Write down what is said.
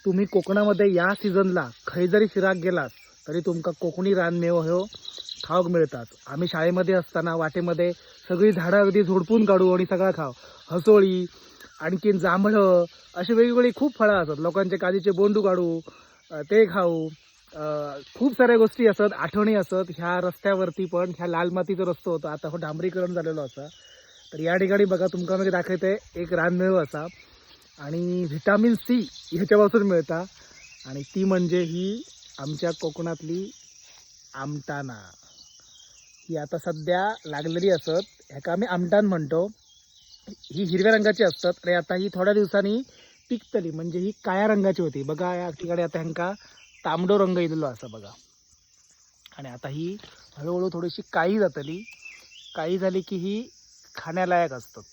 तुम्ही कोकणामध्ये या सीझनला खंय जरी फिराक गेलात तरी तुमका कोकणी रानमेव ह्यो खाऊक मिळतात. आम्ही शाळेमध्ये असताना वाटेमध्ये सगळी झाडं अगदी झोडपून काढू आणि सगळं खाऊ. हसोळी, आणखीन जांभळं, अशी वेगवेगळी खूप फळं असतात. लोकांचे काजीचे बोंडू काढू, ते खाऊ. खूप साऱ्या गोष्टी असतात, आठवणी असतात. ह्या रस्त्यावरती पण ह्या लाल मातीचा रस्तो होता, आता हो डांबरीकरण झालेलो असा. तर या ठिकाणी बघा तुमका मी दाखवते एक रानमेव असा आणि व्हिटॅमिन सी ह्याच्यापासून मिळता आणि ती म्हणजे ही आमच्या कोकणातली आमटाना. ही आता सध्या लागलेली असत, ह्याका आम्ही आमटान म्हणतो. ही हिरव्या रंगाची असतात आणि आता ही थोड्या दिवसांनी पिकतली, म्हणजे ही काळ्या रंगाची होती. बघा या ठिकाणी आता ह्यांका तांबडो रंग येलेलो असा बघा. आणि आता ही हळूहळू थोडीशी काळी जातली. काळी झाली की ही खाण्यालायक असतात.